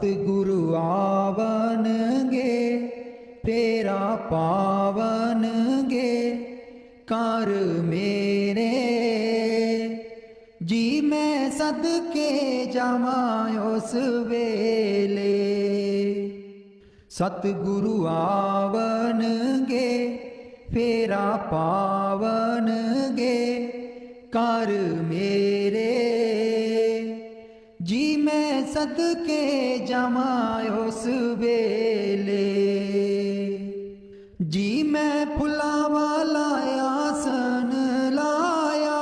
सतगुरु आवनगे फेरा पावनगे कर मेरे। जी मैं सदके जावा उस वेले। सतगुरु आवनगे फेरा पावनगे कर मेरे। जी मैं सदके जावा उस वेले। जी मैं फुला वाला आसन लाया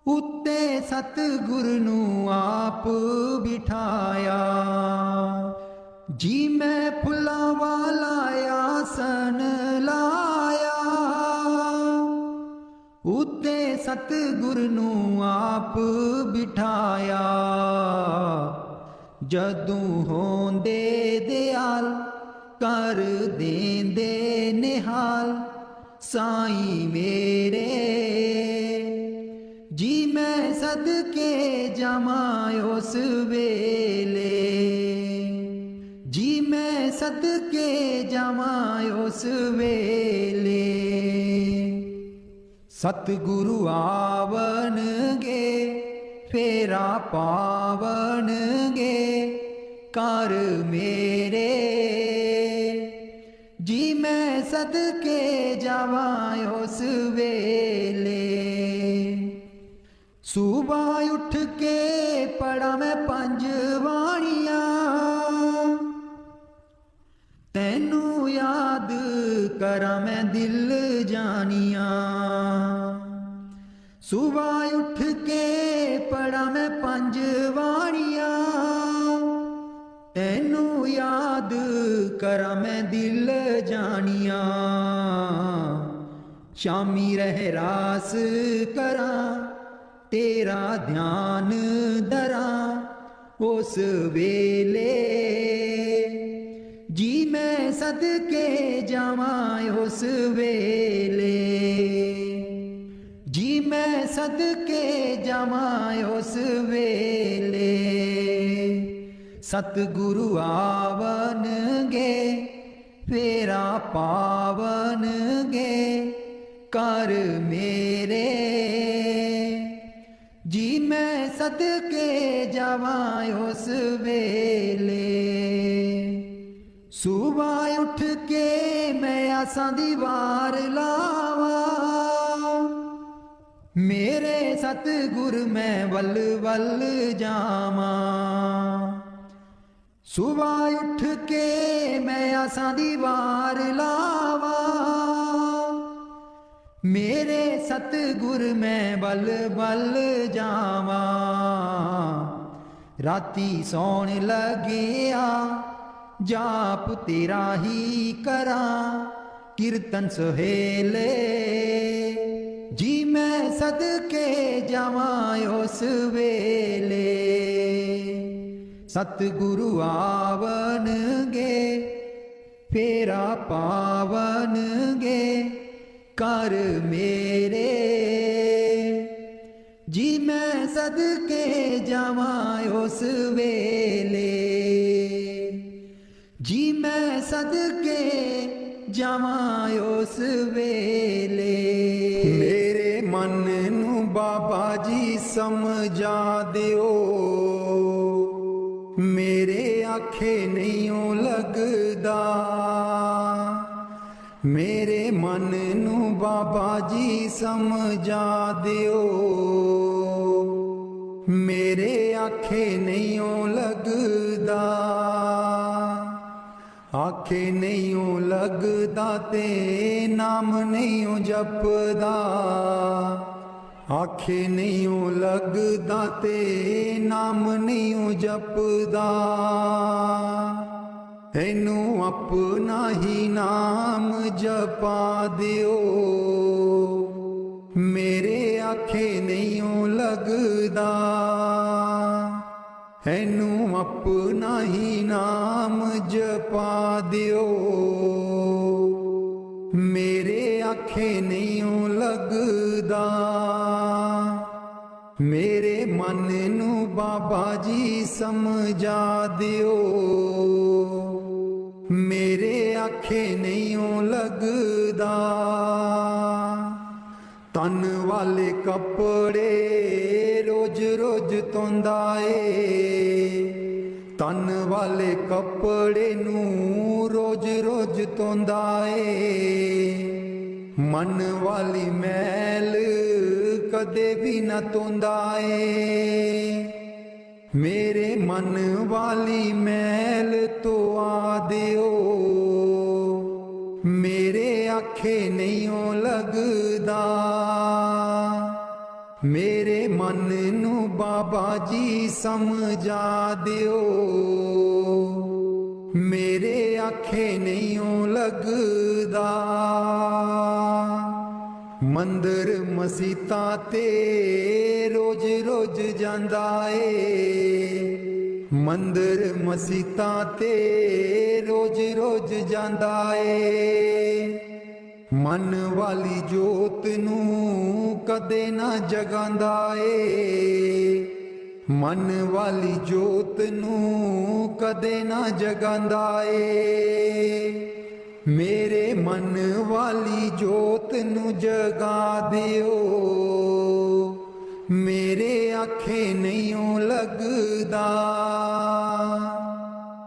उत्ते सतगुरु नू आप बिठाया। जी मैं फुला वाला आसन लाया उत्ते सतगुरु नू आप बिठाया। जदू होंदे दयाल कर देंदे निहाल साईं मेरे। जी मैं सदके जावा उस वेले। जी मैं सदके जावा उस वेले। सतगुरु आवनगे फेरा पावनगे कर मेरे। जी मैं सदके जावा उस वेले। सुबह उठ के पढ़ा मैं पंज बाणियां तैनू याद करा मैं दिल जानिया। सुबह उठ के पढ़ा मैं पंज बाणियां तैनू याद करा मैं दिल जानिया। शामी रहरास करा तेरा ध्यान धरा उस वेले। जी मैं सदके जावा उस वेले। जी मैं सदके जावा उस वेले। सतगुरु आवनगे फेरा पावनगे कर मेरे। जी मैं सदके जावा उस वेले। सुबह उठ के मैं आसा दी वार लावा मेरे सतगुरु मैं वल वल जावा। सुबह उठ के मैं आसा दी वार लावा मेरे सतगुरु मैं बल बल जावा। राती सौन लगिया जाप तेरा ही करा कीर्तन सुहेले। जी मैं सदके जावा उस वेले। सतगुरु आवनगे फेरा पावनगे कर मेरे। जी मैं सदके जावा उस वेले। जी मैं सदके जावा उस वेले। मेरे मन नू बाबा जी समझा दियो मेरे आखे नहीं लगदा। मेरे मन नू बाबा जी समझा दियो मेरे आखे नहीं लगदा। आखे नहीं लगदा ते नाम नहीं जपदा। आखे नहीं लगदा ते नाम नहीं जपदा। एनू अपना ही नाम जपा दियो मेरे आखे नहीं लगदा। एनू अपना ही नाम जपा दियो मेरे आखे नहीं लगदा। मेरे मन नू बाबा जी समझा दियो, मेरे आखे नहीं लगदा। तन वाले कपड़े रोज रोज धोंदा ए, तन वाले कपड़े नू रोज रोज धोंदा ए। मन वाली मैल कदे भी न धोंदा ए, मेरे मन वाली मैल तो आ दियो, मेरे आखे नहीं लगदा। मेरे मन नू बाबा जी समझा दियो, मेरे आखे नहीं लगदा। मंदिर मसीता ते रोज रोज जांदा ए, मंदिर मसीता ते रोज रोज जांदा ए। मन वाली जोत नू कदे ना जगांदा ए, मन वाली जोत नू कदे ना जगांदा ए। मेरे मन वाली जोत नू जगा दियो, मेरे आखे नहीं लगदा।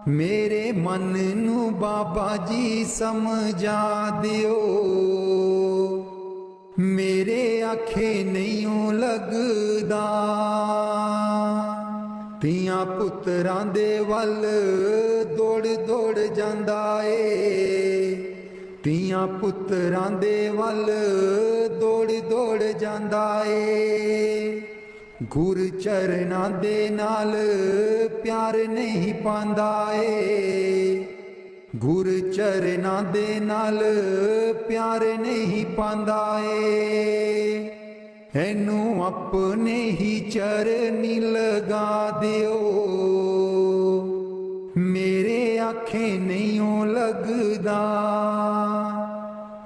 मेरे मन नू बाबा जी समझा दियो, मेरे आखे नहीं लगदा। ਧੀਆਂ ਪੁੱਤਰਾਂ ਦੇ ਵੱਲ ਦੌੜ ਦੌੜ ਜਾਂਦਾ ਏ, ਧੀਆਂ ਪੁੱਤਰਾਂ ਦੇ ਵੱਲ ਦੌੜ ਦੌੜ ਜਾਂਦਾ ਏ। ਗੁਰ ਚਰਨਾਂ ਦੇ ਨਾਲ ਪਿਆਰ ਨਹੀਂ ਪਾਉਂਦਾ ਏ, ਗੁਰ ਚਰਨਾਂ ਦੇ ਨਾਲ ਪਿਆਰ ਨਹੀਂ ਪਾਉਂਦਾ ਏ। ਇਹਨੂੰ ਆਪਣੇ ਹੀ ਚਰਨੀ ਲਗਾ ਦਿਓ, ਮੇਰੇ ਆਖੇ ਨਹੀਂ ਲੱਗਦਾ।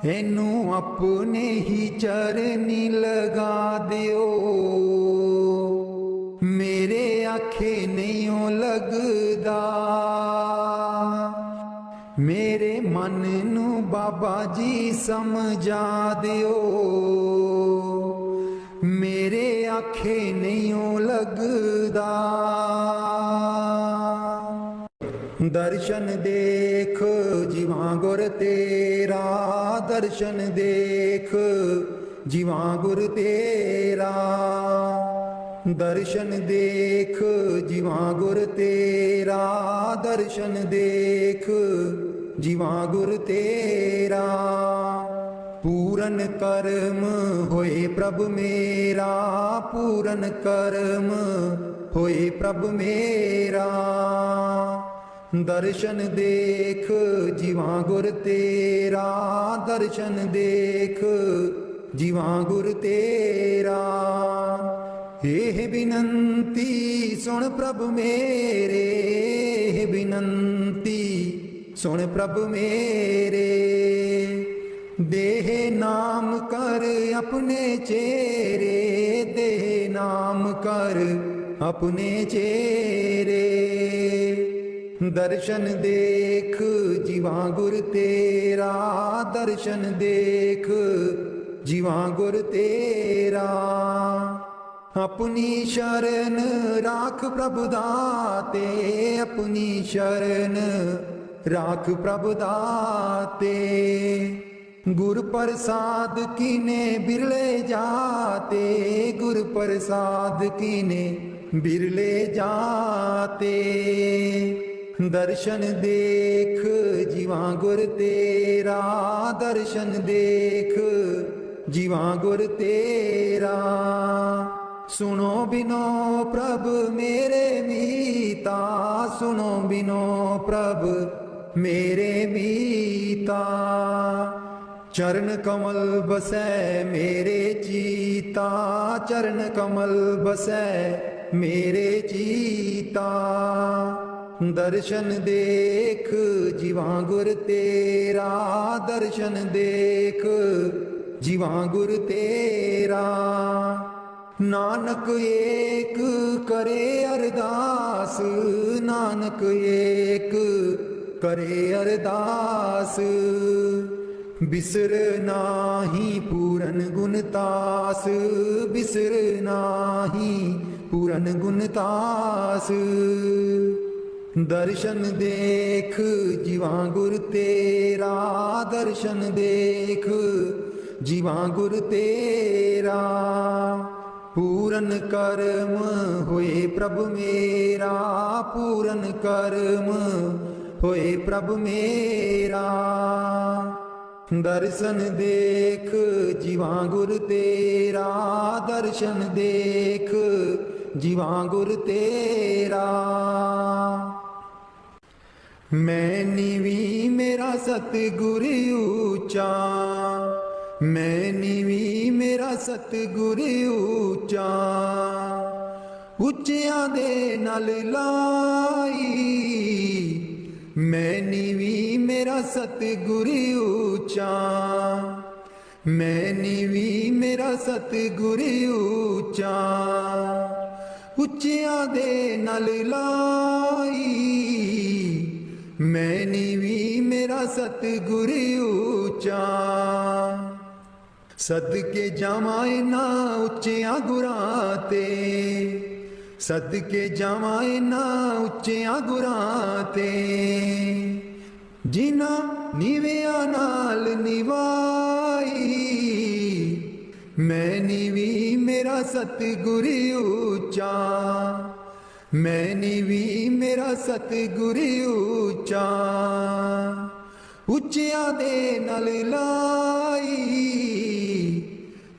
ਇਹਨੂੰ ਆਪਣੇ ਹੀ ਚਰਨੀ ਲਗਾ ਦਿਓ, ਮੇਰੇ ਆਖੇ ਨਹੀਂ ਲੱਗਦਾ। ਮੇਰੇ ਮਨ ਨੂੰ ਬਾਬਾ ਜੀ ਸਮਝਾ ਦਿਓ, मेरे आखे नहीं लगदा। दर्शन देख जीवा गुर तेरा, दर्शन देख जीवा गुर तेरा, दर्शन देख जीवा गुर तेरा, दर्शन देख जीवा गुर तेरा। पूरन कर्म होए प्रभ मेरा, पूरन कर्म होए प्रभ मेरा। दर्शन देख जीवा गुर तेरा, दर्शन देख जीवा गुर तेरा। एह बिनंती सुन प्रभ मेरे, एह बिनंती सुन प्रभ मेरे। देह नाम कर अपने चेहरे, देह नाम कर अपने चेहरे। दर्शन देख जीवा गुर तेरा, दर्शन देख जीवा गुर तेरा। अपनी शरण राख प्रभु दाते, अपनी शरण राख प्रभु दाते। गुर प्रसाद कीने बिरले जाते, गुर प्रसाद कीने बिरले जाते। दर्शन देख जीवा गुर तेरा, दर्शन देख जीवा गुर तेरा। सुनो बिनो प्रभ मेरे मीता, सुनो बिनो प्रभ मेरे मीता। चरण कमल बसै मेरे चीता, चरण कमल बसै मेरे चीता। दर्शन देख जीवा गुर तेरा, दर्शन देख जीवा गुर तेरा। नानक एक करे अरदास, नानक एक करे अरदास। बिसर नाही पूरन गुणतास, बिसर नाही पूरन गुणतास। दर्शन देख जीवा गुर तेरा, दर्शन देख जीवा गुर तेरा। पूरन कर्म होए प्रभु मेरा, पूरन कर्म होए प्रभु मेरा। दर्शन देख जीवा गुर तेरा, दर्शन देख जीवा गुर तेरा। मैं नीवी मेरा सतगुर ऊंचा, मैं नीवी मेरा सतगुर ऊंचा। ਉੱਚਿਆਂ ਦੇ ਨਾਲ ਲਾਈ, ਮੈਂ ਨੀਵੀਂ ਮੇਰਾ ਸਤਿਗੁਰ ਉੱਚਾ, ਮੈਂ ਨੀਵੀਂ ਮੇਰਾ ਸਤਿਗੁਰ ਉੱਚਾ। ਉੱਚਿਆਂ ਦੇ ਨਾਲ ਲਾਈ, ਮੈਂ ਨੀਵੀਂ ਮੇਰਾ ਸਤਿਗੁਰ ਉੱਚਾ। ਸਦਕੇ ਜਾਵਾਂ ਇਹਨਾਂ ਉੱਚਿਆਂ ਗੁਰਾਂ ਤੇ, ਸਦਕੇ ਜਾਵਾਂ ਇਹਨਾਂ ਉੱਚਿਆਂ ਗੁਰਾਂ ਤੇ। ਜਿਨ੍ਹਾਂ ਨੀਵਿਆਂ ਨਾਲ ਨਿਵਾਈ, ਮੈਂ ਨੀਵੀਂ ਮੇਰਾ ਸਤਿਗੁਰ ਉੱਚਾ, ਮੈਂ ਨੀਵੀਂ ਮੇਰਾ ਸਤਿਗੁਰ ਉੱਚਾ। ਉੱਚਿਆਂ ਦੇ ਨਾਲ ਲਾਈ,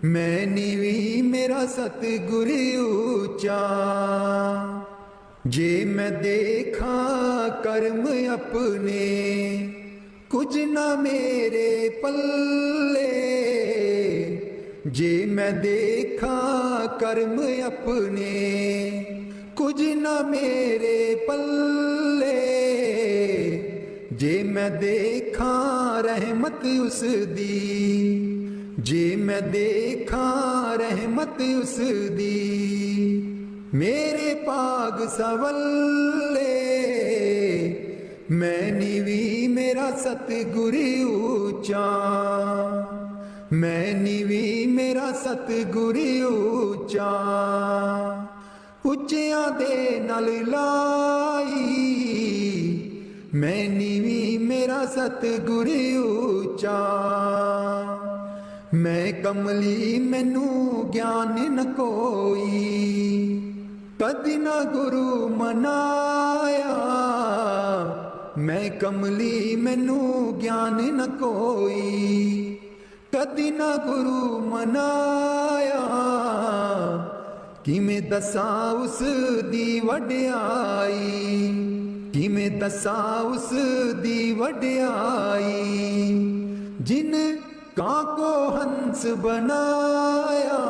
ਮੈਂ ਨੀਵੀਂ ਮੇਰਾ ਸਤਿਗੁਰ ਉੱਚਾ। ਜੇ ਮੈਂ ਦੇਖਾਂ ਕਰਮ ਆਪਣੇ, ਕੁਝ ਨਾ ਮੇਰੇ ਪੱਲੇ। ਜੇ ਮੈਂ ਦੇਖਾਂ ਕਰਮ ਆਪਣੇ, ਕੁਝ ਨਾ ਮੇਰੇ ਪੱਲੇ। ਜੇ ਮੈਂ ਦੇਖਾਂ ਰਹਿਮਤ ਉਸ ਦੀ, ਜੇ ਮੈਂ ਦੇਖਾਂ ਰਹਿਮਤ ਉਸ ਦੀ। ਮੇਰੇ ਭਾਗ ਸਵੱਲੇ, ਮੈਂ ਨੀਵੀਂ ਮੇਰਾ ਸਤਿਗੁਰ ਉੱਚਾ, ਮੈਂ ਨੀਵੀਂ ਮੇਰਾ ਸਤਿਗੁਰ ਉੱਚਾ। ਉੱਚਿਆਂ ਦੇ ਨਾਲ ਲਾਈ, ਮੈਂ ਨੀਵੀਂ ਮੇਰਾ ਸਤਿਗੁਰ ਉੱਚਾ। ਮੈਂ ਕਮਲੀ ਮੈਨੂੰ ਗਿਆਨ ਨ ਕੋਈ, ਕਦੀ ਨਾ ਗੁਰੂ ਮਨਾਇਆ। ਮੈਂ ਕਮਲੀ ਮੈਨੂੰ ਗਿਆਨ ਨ ਕੋਈ, ਕਦੀ ਨਾ ਗੁਰੂ ਮਨਾਇਆ। ਕਿਵੇਂ ਦੱਸਾਂ ਉਸ ਦੀ ਵਡਿਆਈ, ਕਿਵੇਂ ਦੱਸਾਂ ਉਸ ਦੀ ਵਡਿਆਈ। ਜਿਨ ਕਾਂ ਕੋ ਹੰਸ ਬਣਾਇਆ,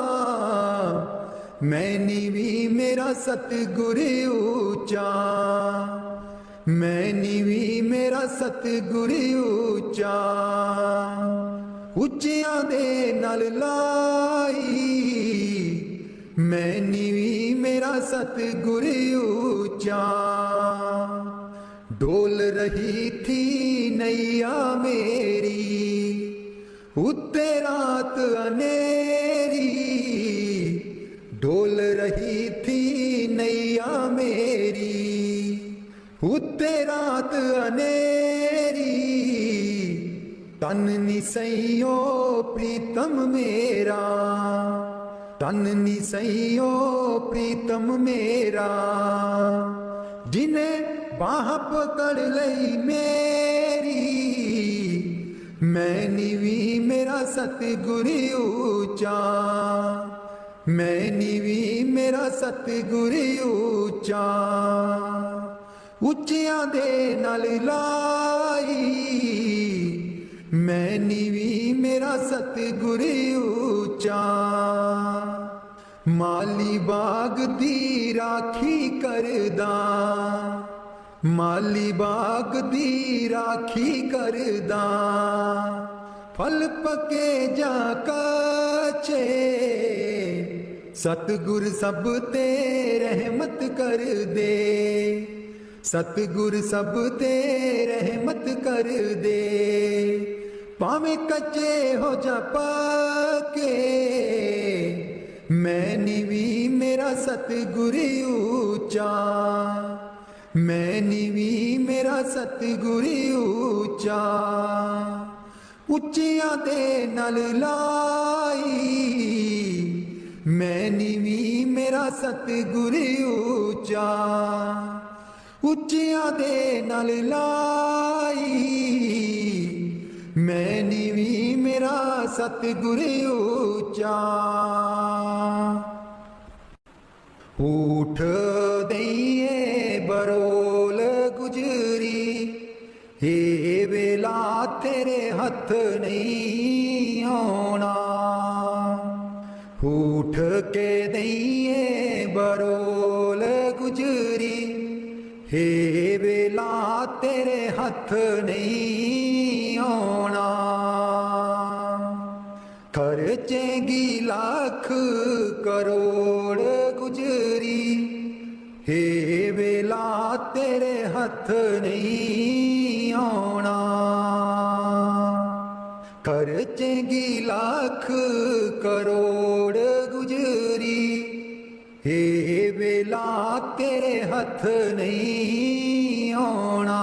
ਮੈਂ ਨੀਵੀਂ ਮੇਰਾ ਸਤਿਗੁਰ ਉੱਚਾ, ਮੈਂ ਨੀਵੀਂ ਮੇਰਾ ਸਤਿਗੁਰ ਉੱਚਾ। ਉੱਚਿਆਂ ਦੇ ਨਾਲ ਲਾਈ, ਮੈਂ ਨੀਵੀਂ ਮੇਰਾ ਸਤਿਗੁਰ ਉੱਚਾ। ਡੋਲ ਰਹੀ ਥੀ ਨੈया ਮੇਰੀ, ਉੱਤੇ ਰਾਤ ਅਨੇਰੀ। ਡੋਲ ਰਹੀ ਥੀ ਨੈया ਮੇਰੀ, ਉੱਤੇ ਰਾਤ ਅਨੇਰੀ। ਤਨ ਨੀ ਸਈਓ ਪ੍ਰੀਤਮ ਮੇਰਾ, ਤਨ ਨੀ ਸਈਓ ਪ੍ਰੀਤਮ ਮੇਰਾ। ਜਿਨੇ ਬਾਹ ਪਕੜ ਲਈ ਮੇਰੀ, ਮੈਂ ਨੀਵੀਂ ਮੇਰਾ ਸਤਿਗੁਰ ਉੱਚਾ, ਮੈਂ ਨੀਵੀਂ ਮੇਰਾ ਸਤਿਗੁਰ ਉੱਚਾ। ਉੱਚਿਆਂ ਦੇ ਨਾਲ ਲਾਈ, ਮੈਂ ਨੀਵੀਂ ਮੇਰਾ ਸਤਿਗੁਰ ਉੱਚਾ। ਮਾਲੀ ਬਾਗ ਦੀ ਰਾਖੀ ਕਰਦਾ, ਮਾਲੀ ਬਾਗ ਦੀ ਰਾਖੀ ਕਰਦਾ। ਫਲ ਪਕੇ ਜਾਂ ਕਾਚੇ, सतगुर सब ते रहमत कर दे, सतगुर सब ते रहमत कर दे। भावें कच्चे हो जा पक्के, मैं नीवी मेरा सतगुर ऊंचा, मैं नीवी मेरा सतगुर ऊंचा। ਉੱਚਿਆਂ ਦੇ ਨਾਲ ਲਾਈ, ਮੈਂ ਨੀਵੀਂ ਮੇਰਾ ਸਤਿਗੁਰ ਉੱਚਾ। ਉੱਚਿਆਂ ਦੇ ਨਾਲ ਲਾਈ, ਮੈਂ ਨੀਵੀਂ ਮੇਰਾ ਸਤਿਗੁਰ ਉੱਚਾ। ਊਠ ਦਈਏ ਬਰੋਲ ਗੁਜਰੀ, हे वेला तेरे हथ नहीं आना। उठ के दईए बरोल गुजरी, हे वेला तेरे हथ नहीं आना। खर्चेगी लाख करोड़ गुजरी, हे वेला तेरे हथ नहीं आना। खर्चेगी लाख करोड़ गुजरी, हे वेला तेरे हथ नहीं आना।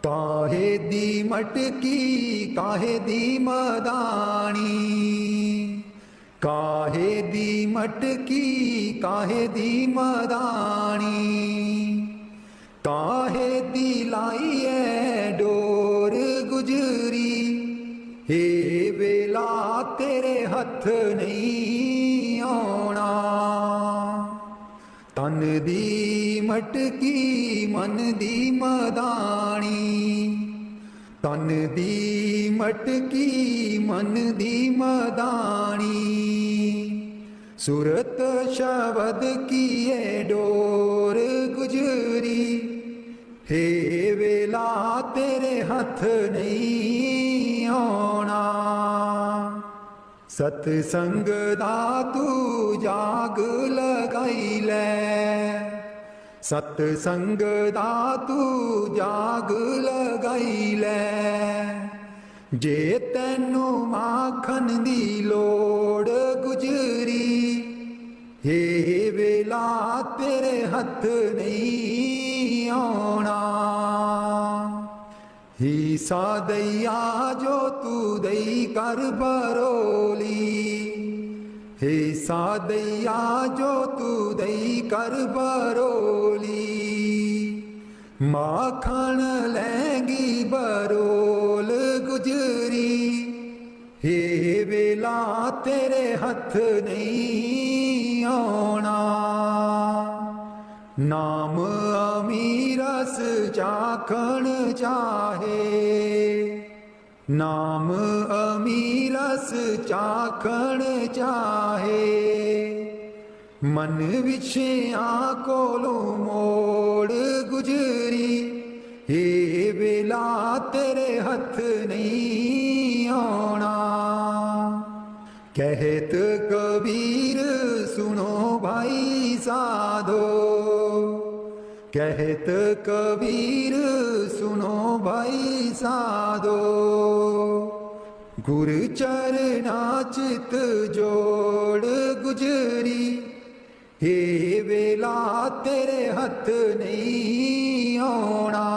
काहे दी मटकी काहे दी मदानी, काहे दी मटकी काहे दी मदानी। काहे दी लाई है डोर गुजरी, हे वेला तेरे हथ नहीं आना। तन दी मटकी मन दी मदानी, तन दी मटकी मन दी मदानी। सुरत शब्द की है डोर गुजरी, हे वेला तेरे हथ नहीं आना। सतसंग दा तू जाग लगाई लै, सतसंग दा तू जाग लगाई लै। जे तैनू माखन दी लोड़ गुजरी, हे वेला तेरे हथ नहीं आना। हीसा दैया जो तू दई कर बरोली, हीसा दैया जो तू दई कर बरोली। माखन लैंगी बरोल गुजरी, हे वेला तेरे हथ नहीं आना। नाम अमीरस चाखण चाहे, नाम अमीरस चाखण चाहे। मन विछिया कोलों मोड़ गुजरी, हे वेला तेरे हथ नहीं आना। कहत कबीर सुनो भाई साधो, कहत कबीर सुनो भाई साधो। गुर चरना चित जोड़ गुजरी, हे वेला तेरे हथ नहीं आना।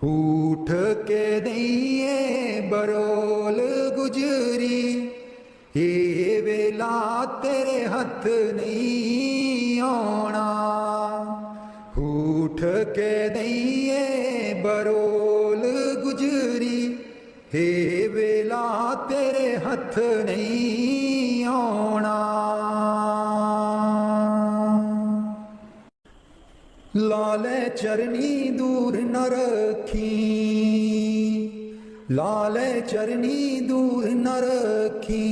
उठ के दईए बरोल गुजरी, हे वेला तेरे हथ नहीं आना। उठ के दईए बरोल गुजरी, हे वेला तेरे हथ नहीं आना। लाले चरनी दूर न रखी, लाले चरनी दूर न रखी।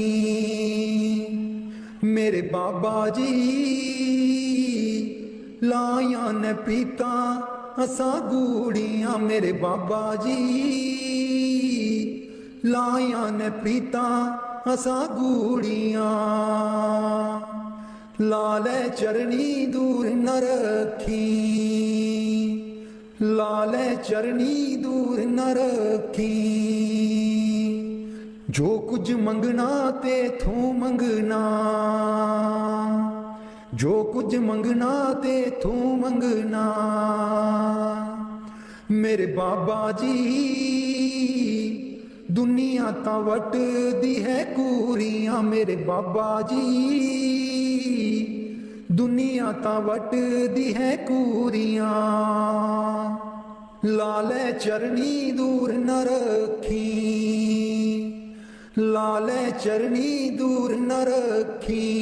मेरे बाबा जी लाया न पीता असा गूड़ियां, मेरे बाबा जी लाया न पीता असां गूड़ियां लाले चरनी दूर न रखी लाले चरनी दूर न रखी जो कुछ मंगना ते थू मंगना जो कुछ मंगना ते थू मंगना मेरे बाबा जी दुनिया ता वट दी है कूरियां मेरे बाबा जी दुनिया ता वट दी है कूरियां लाले चरनी दूर न रखी लाले चरनी दूर न रखी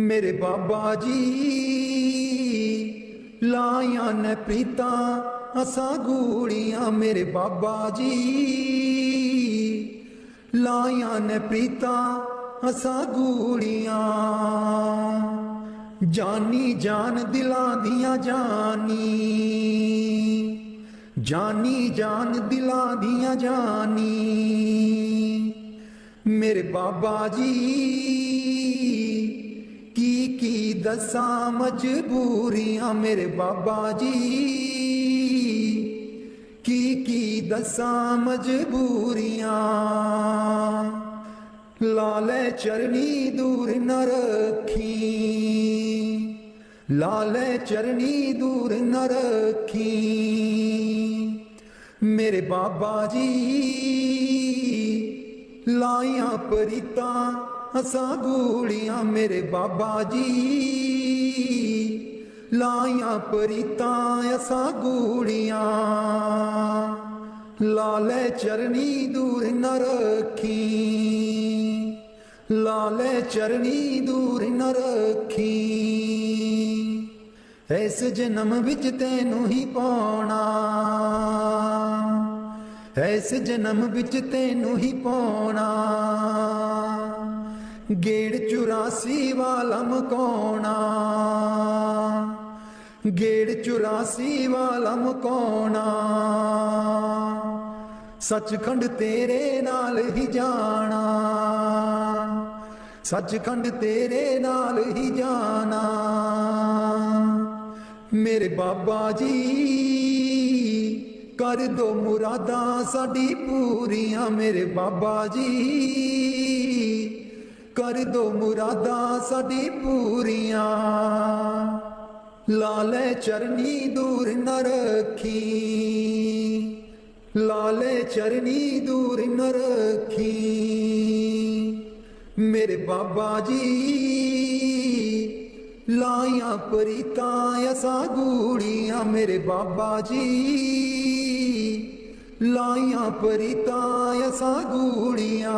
मेरे बाबा जी लाया न प्रीता असा गूड़ियां मेरे बाबा जी लाया न प्रीता असा गूड़ियां जानी जान दिलां दियां जानी जानी जान दिलां दियां जानी मेरे बाबा जी की दसा मजबूरियां मेरे बाबा जी की दसा मजबूरियां लाले चरनी दूर न रखी लाले चरनी दूर न रखी मेरे बाबा जी लाया परिता असा गूड़ियां मेरे बाबा जी लाया परिता असा गूड़ियां लाले चरनी दूर न रखी लाले चरनी दूर न रखी इस जन्म विच तैनू ही पाना इस जन्म विच तैनू ही पाना गेड़ 84 वाला मकाना गेड़ 84 वाला मकाना सचखंड तेरे नाल ही जाना सचखंड तेरे नाल ही जाना मेरे बाबा जी कर दो मुरादा साडी पूरियां मेरे बाबा जी कर दो मुरादा साडी पूरियां लाले चरनी दूर न रखी लाले चरनी दूर न रखी मेरे बाबा जी लाया परिता असा गूड़ियां मेरे बाबा जी लाया परिता असा गूड़ियां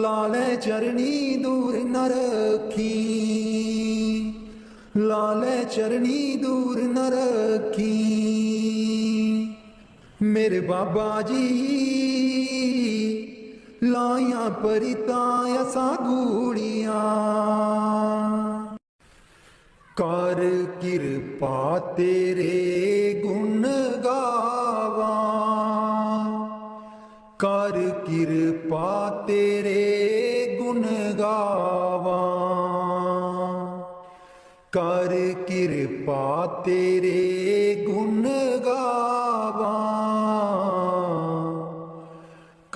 लाले चरनी दूर न रखी लाले चरनी दूर न रखी मेरे बाबा जी लाया परिता असा गूड़ियां कर किरपा तेरे गुण गावा कर किरपा तेरे गुण गावा कर किरपा तेरे गुण गावा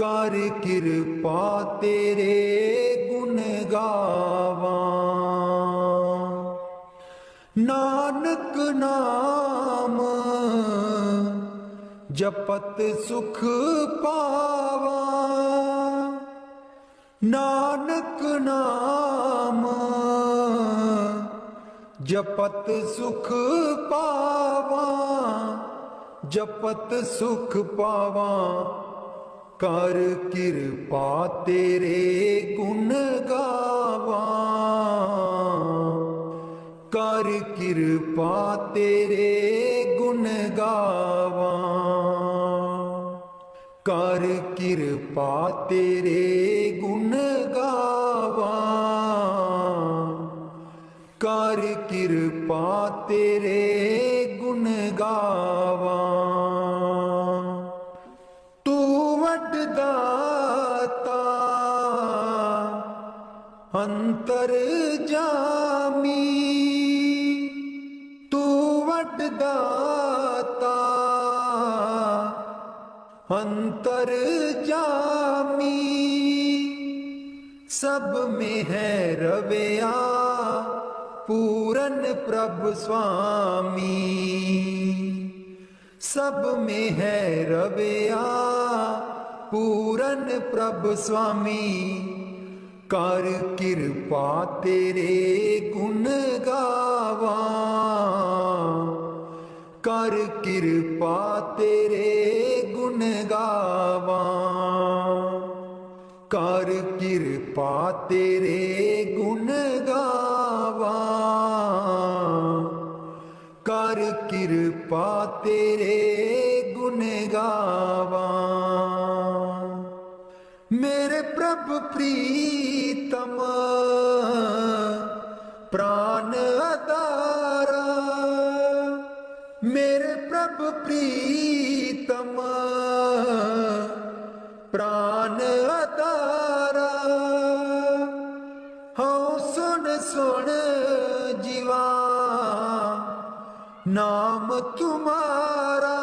कर किरपा तेरे गुण गावा नानक नाम जपत सुख पावा नानक नाम जपत सुख पावा जपत सुख पावा कर किरपा तेरे गुण गावा कर किरपा तेरे गुण गावा कर किरपा तेरे गुण गावा कर किरपा तेरे गुण गावा तू वटदा अंतर जामी सब में है रवैया पूरन प्रभु स्वामी, सब में है रवैया पूरन प्रभु स्वामी। कर कृपा तेरे गुण गावा, कर कृपा तेरे गुण गावा, कर कृपा तेरे गुण गावा, कर कृपा तेरे गुण गावा। मेरे प्रभु प्रीतम प्राण आधारा, मेरे प्रभु प्रीतम प्राण आधारा। हाँ सुन सुन जीवा नाम तुम्हारा,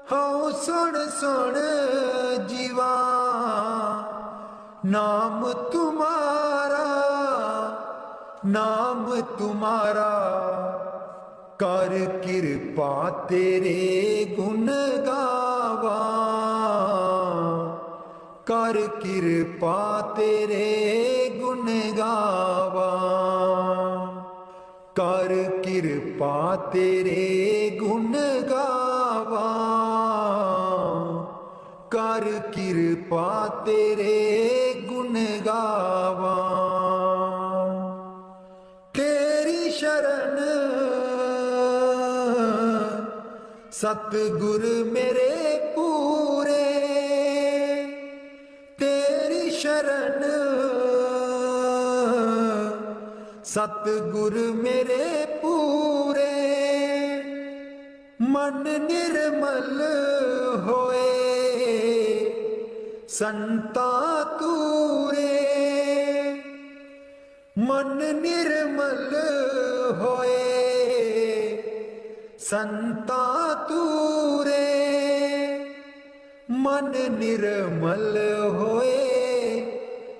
हाँ सुन सुन जीवा नाम तुम्हारा, नाम तुम्हारा। कर कृपा तेरे गुण गावा, कर कृपा तेरे गुण गावा, कर कृपा तेरे गुण गावा, कर कृपा तेरे गुण गावा। तेरी शरण सतगुर मेरे पूरे, तेरी शरण सतगुर मेरे पूरे। मन निर्मल होए संता तूरे, मन निर्मल होए संता तूरे, मन निर्मल होए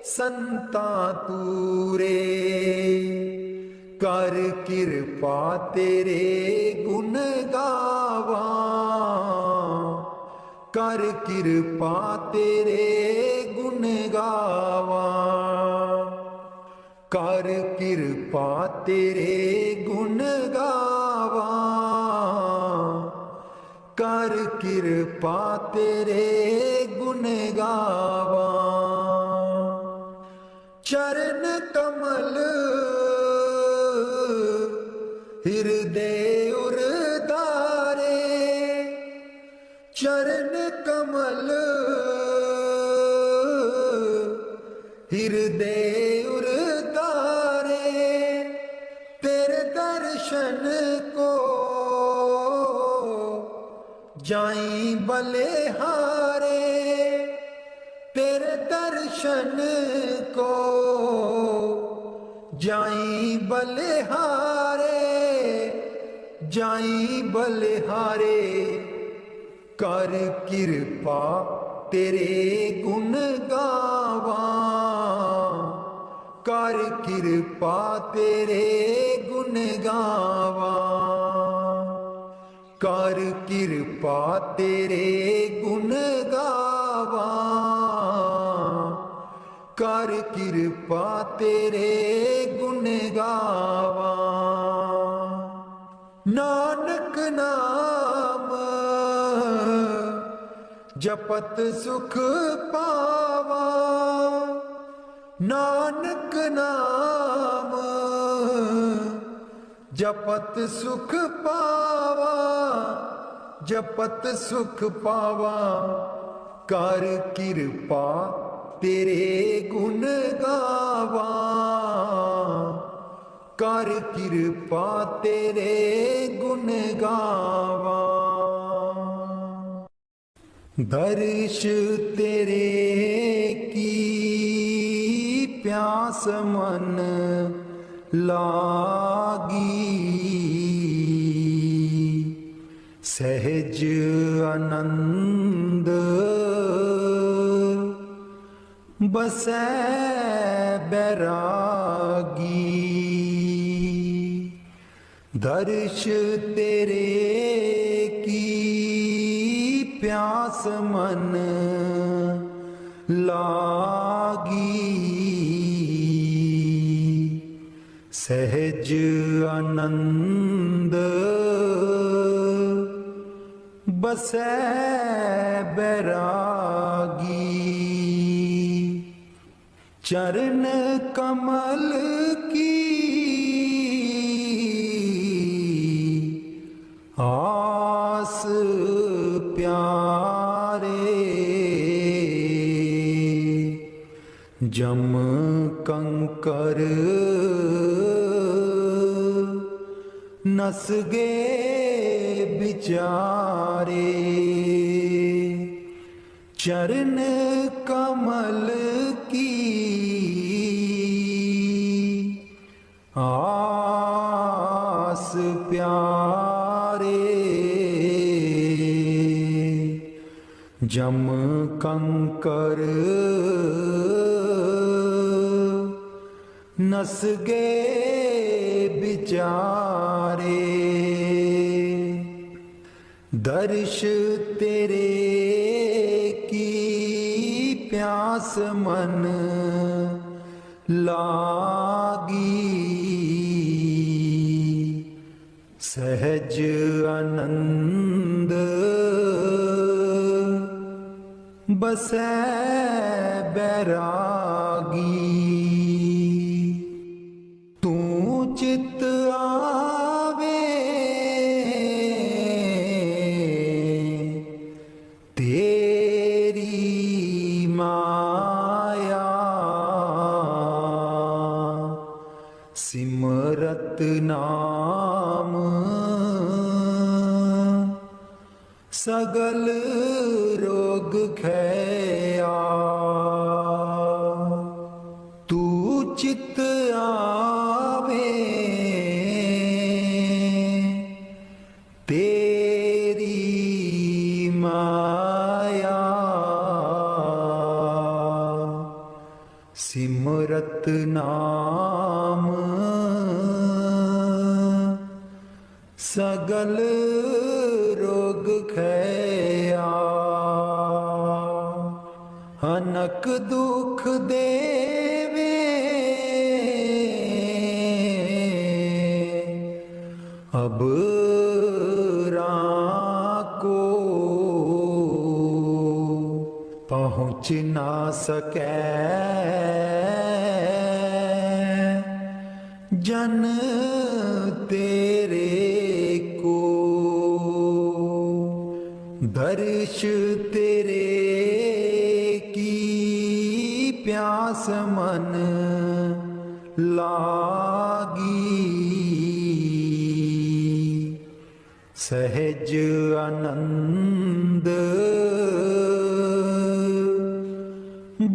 संता तूरे। कर कृपा तेरे गुण गावा, कर कृपा तेरे गुण गावा, कर कृपा तेरे गुण गावा, कर कृपा तेरे गुण गावा। चरण कमल हृदय उरधारे, चरण कमल हृदय उरधारे। तेरे दर्शन को जाई बलिहारे, तेरे दर्शन को जाई बलिहारे, जाई बलिहारे। कर कृपा तेरे गुण गावा, कर कृपा तेरे गुण गावा, कर कृपा तेरे गुण गावा, कर कृपा तेरे गुण गावा। नानक नाम जपत सुख पावा, नानक नाम जपत सुख पावा, जपत सुख पावा। कर कृपा तेरे गुण गावा, कर कृपा तेरे गुण गावा। दर्श तेरे की प्यास मन लागी, सहज आनंद बसै बैरागी। दर्श तेरे की प्यास मन लागी। सहज आनंद बसै बैरागी। चरण कमल की आस प्यारे। जम कंकर नस गे बिचारे। चरण कमल की आस प्यारे। जम कंकर नस गे बिचारे। दर्श तेरे की प्यास मन लागी। सहज आनंद बसै बैरागी। तू चित आवे तेरी माया। सिमरत नाम सगल रोग खैया। तू चित आवे तेरी माया। सिमरत नाम सगल रोग खैया। अनक दुख देवे अब को पहुँच ना सकै। जन तेरे को दर्श तेरे की प्यास मन लागी। सहज आनंद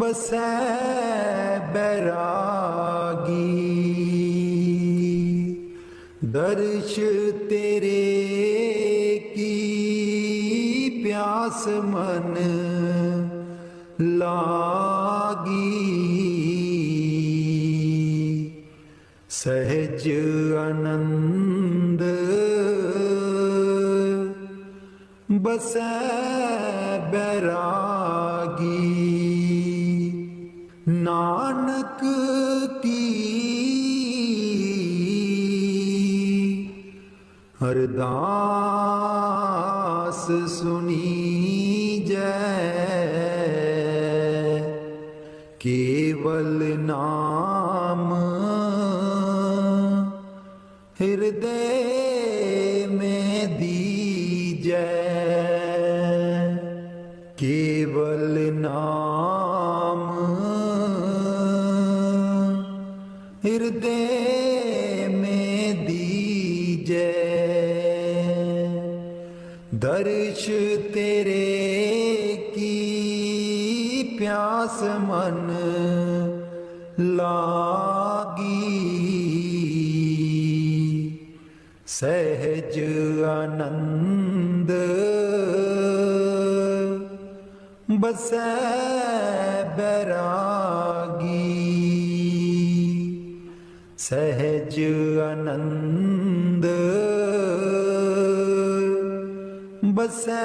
बसै बैरागी। दर्श तेरे की प्यास मन लागी। सहज आनंद बसै बैरागी। नानक की अरदास सुनी जय। केवल नाम हृदय में दीजै। केवल नाम हृदय में दीजै। दर्श तेरे की प्यास मन लागी। सहज आनंद बसै बैरागी, सहज आनंद बसै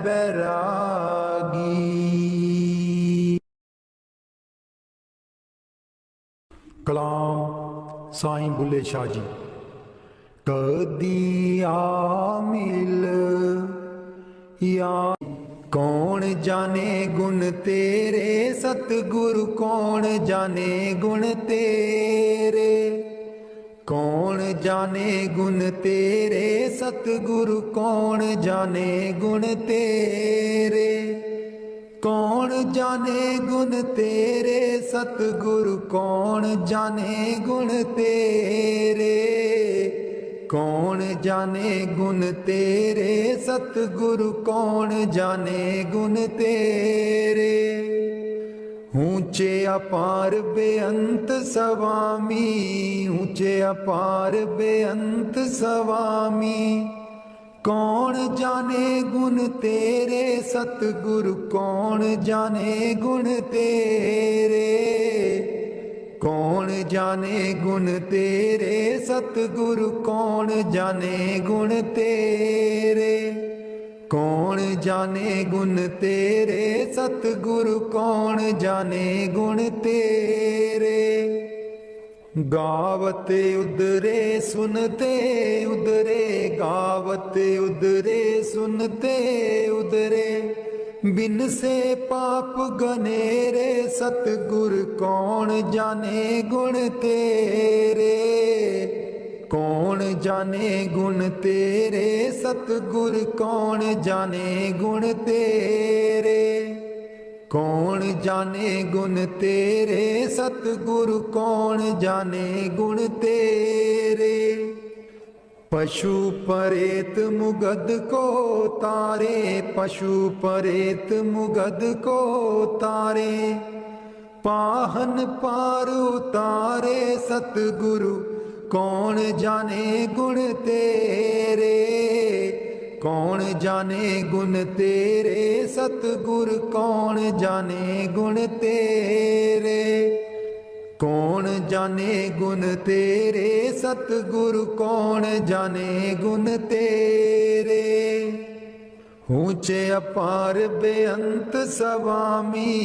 बैरागी। कलाम साईं बुल्ले शाह जी। कदी आ मिल या कौन जाने गुण तेरे, सतगुरु कौन जाने गुण तेरे, कौन जाने गुण तेरे, सतगुरु कौन जाने गुण तेरे, कौन जाने गुण तेरे, सतगुरु कौन जाने गुण तेरे, कौन जाने गुण तेरे, सतगुरु कौन जाने गुण तेरे। ऊंचे अपार बेअंत स्वामी, ऊंचे अपार बेअंत स्वामी, कौन जाने गुण तेरे, सतगुरु कौन जाने गुण तेरे, कौन जाने गुण तेरे, सतगुरु कौन जाने गुण तेरे, कौन जाने गुण तेरे, सतगुरु कौन जाने गुण तेरे। गावते उदरे सुनते उदरे, गावते उदरे सुनते उदरे, बिन से पाप गनेरे, सतगुर कौन जाने गुण तेरे, कौन जाने गुण तेरे, सतगुर कौन जाने गुण तेरे, कौन जाने गुण तेरे, सतगुरु कौन जाने गुण तेरे। पशु परेत मुगद को तारे, पशु परेत मुगद को तारे, पाहन पार उतारे, सतगुरु कौन जाने गुण तेरे, कौन जाने गुण तेरे, सतगुर कौन जाने गुण तेरे, कौन जाने गुण तेरे, सतगुरु कौन जाने गुण तेरे। ऊंचे अपार बेअंत स्वामी,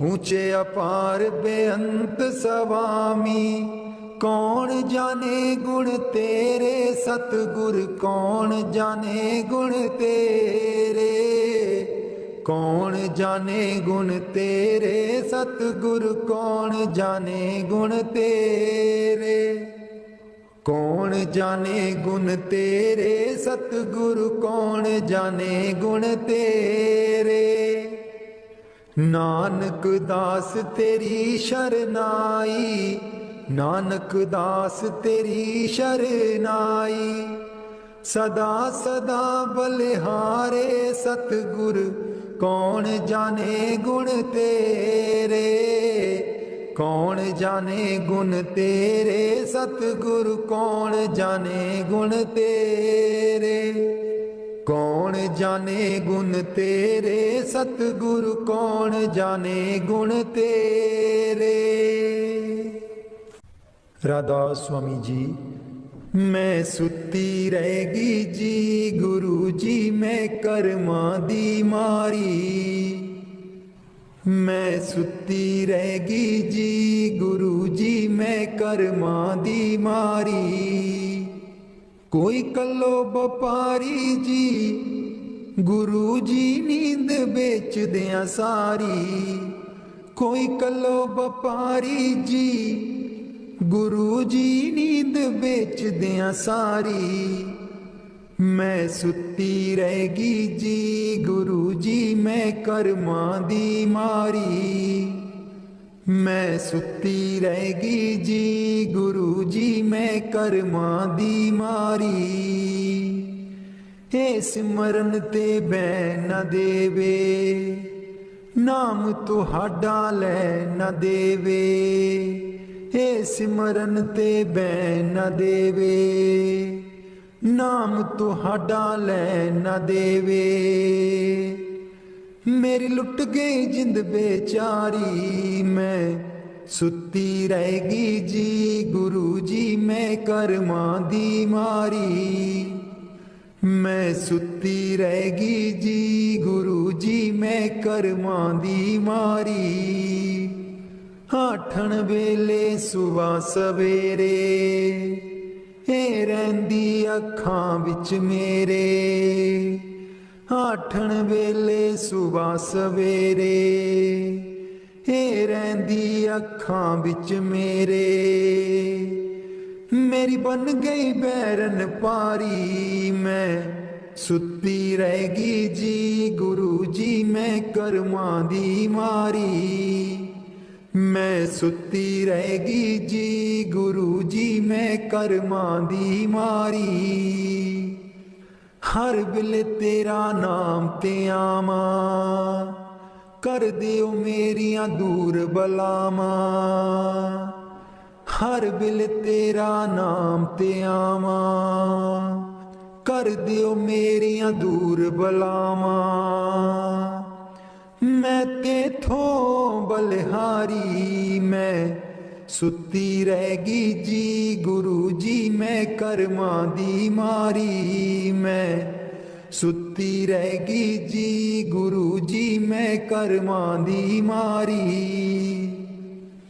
ऊंचे अपार बेअंत स्वामी, कौन जाने गुण तेरे, सतगुर कौन जाने गुण तेरे, कौन जाने गुण तेरे, सतगुरु कौन जाने गुण तेरे, कौन जाने गुण तेरे, सतगुरु कौन जाने गुण तेरे। नानक दास तेरी शरनाई, नानक दास तेरी शरनाई, सदा सदा बलिहारे, सतगुर कौन जाने गुण तेरे, कौन जाने गुण तेरे, सतगुरु कौन जाने गुण तेरे, कौन जाने गुण तेरे, सतगुरु कौन जाने गुण तेरे। राधास स्वामी जी। मैं सुती रहेगी जी गुरु जी, मैं कर्मा दी मारी, मैं सुती रहेगी जी गुरु जी, मैं कर्मा दी मारी। कोई कलो बपारी जी गुरु जी, नींद बेच दिया सारी, कोई कलो बपारी जी गुरु जी, नींद बेच दिया सारी। मैं सुती रहेगी जी गुरु जी, मैं कर्मा दी मारी, मैं सुती रहेगी जी गुरु जी, मैं कर्मा दी मारी। हे सिमरन ते बै न देवे, नाम तुहाडा लै न देवे, ए सिमरन ते बैन न देवे, नाम तुहाडा लैन न देवे। मेरी लुट गई जिंद बेचारी, मैं सुती रहेगी जी गुरु जी मैं करमां दी मारी। मैं सुती रहेगी जी गुरु जी मैं करमां दी मारी। आठन वेले सुबह सवेरे ए रहिंदी अखां विच मेरे। आठन वेले सुबह सवेरे ए रहिंदी अखां विच मेरे। मेरी बन गई बैरन पारी, मैं सुती रहेगी जी गुरु जी मैं करमां दी मारी। मैं सुती रहेगी जी गुरु जी मैं करमां दी मारी। हर बिल तेरा नाम ते आवां, कर दिओ मेरियां दूर बलावां। हर बिल तेरा नाम ते आवां, कर दिओ मेरियां दूर बलावां। मैं तेथों बलिहारी, मैं सुती रहेगी जी गुरु जी मैं करमां दी मारी। मैं सुती रहेगी जी गुरु जी मैं करमां दी मारी।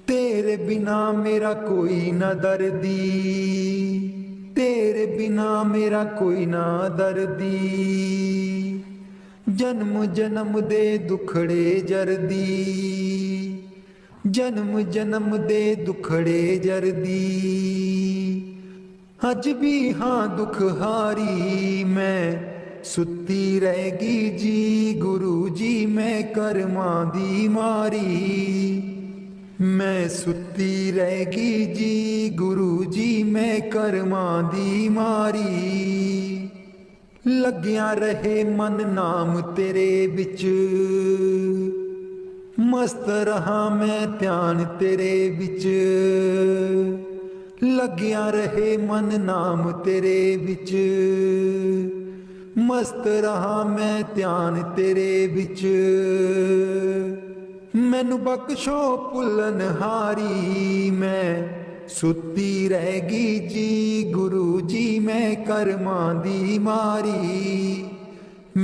तेरे बिना मेरा कोई ना दर्दी, तेरे बिना मेरा कोई ना दर्दी। जन्म जन्म दे दुखड़े जरदी, जन्म जन्म दे दुखड़े जरदी। अज भी हाँ दुख हारी, मैं सुती रहेगी जी गुरु जी मैं करमां दी मारी। मैं सुती रहेगी जी गुरु जी मैं करमां दी मारी। लग्या रहे मन नाम तेरे बिच, मस्त रहा मैं ध्यान तेरे बिच। लग्या रहे मन नाम तेरे बिच, मस्त रहा मैं ध्यान तेरे बिच। मैनू बख्शो भुलन हारी, मैं सुती रहेगी जी गुरु जी मैं करमां दी मारी।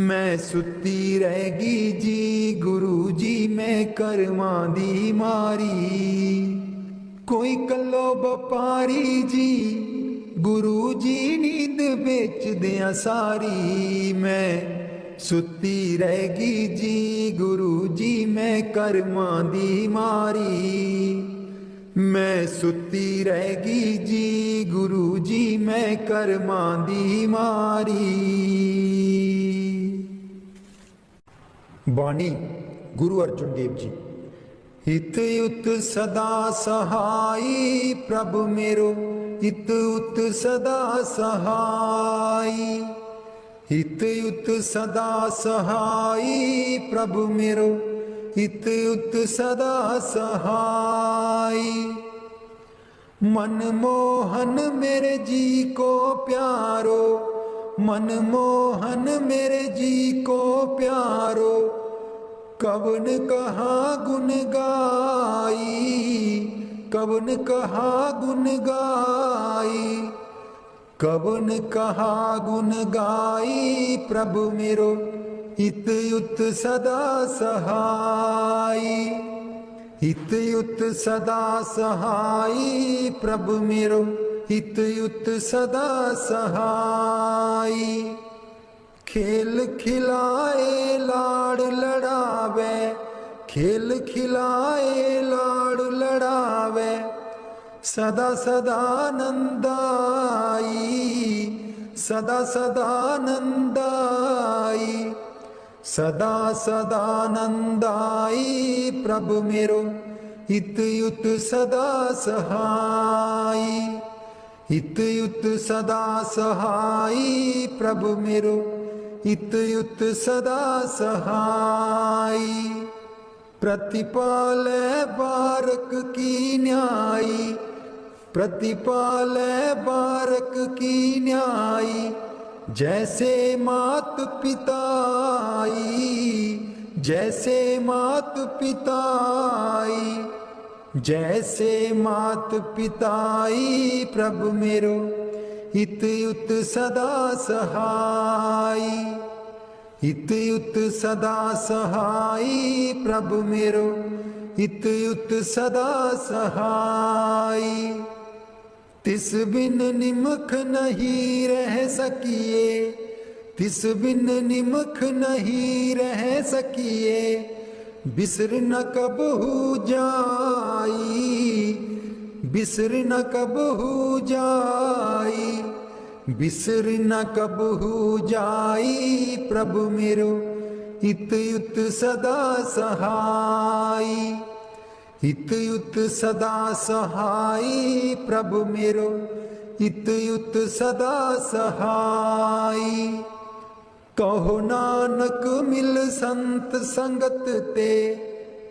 मैं सुती रहेगी जी गुरु जी मैं करमां दी मारी। कोई कल्लो बपारी जी गुरु जी नींद बेच दिया सारी। मैं सुती रहेगी जी गुरु जी मैं करमां दी मारी। मैं सुती रहेगी जी गुरु जी मैं करमां दी मारी। बाणी गुरु अर्जुन देव जी। हित उत सदा सहाई प्रभु मेरो, हित उत सदा सहाई। हित उत सदा सहाई प्रभु मेरो, हित उत सदा सहाई। मन मोहन मेरे जी को प्यारो, मन मोहन मेरे जी को प्यारो। कवन कहा गुन गाई, कवन कहा गुन गाई। कवन कहा गुन गाई प्रभु मेरो, हित उत सदा सहाई। हित उत सदा सहाई प्रभु मेरो, हित उत सदा सहाई। खेल खिलाए लाड़ लड़ावे, खेल खिलाए लाड़ लड़ावे। सदा सदा नंदाई, सदा सदा नंदाई। सदा सदा नंदाई प्रभु मेरो, हित उत सदा सहाई। हित उत सदा सहाई प्रभु मेरो, हित उत सदा सहाई। प्रतिपालै बारक की न्यायी, प्रतिपालै बारक की न्यायी, जैसे मात पिताई, जैसे मात पिताई, जैसे मात पिताई। प्रभु मेरो इत युत सदा सहाई, इत युत सदा सहाई। प्रभु मेरो इत युत सदा सहाई। तिस बिन निमख नहीं रह सकिए, तिस बिन निमख नहीं रह सकिए, बिसर न कबहू जाई, बिसर न कबहू जाई, बिसर न कबहू जाई। प्रभु मेरो इत युत सदा सहाई, इत युत सदा सहाई। प्रभु मेरो इत युत सदा सहाई। कहो नानक मिल संत संगत ते,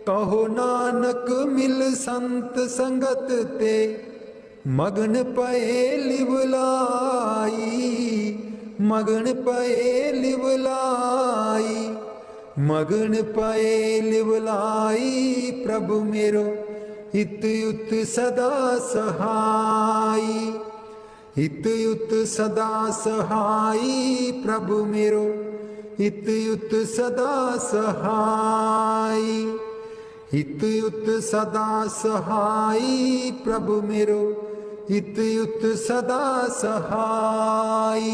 कहो नानक मिल संत संगत ते, मगन पए लिवलाई, मगन पए लिवलाई, मगन पए लिवलाई। प्रभु मेरो इत युत सदा सहाई, इत युत सदा सहाई। प्रभु मेरो इत युत सदा सहाई, इत युत सदा सहाई। प्रभु मेरो इत युत सदा सहाई।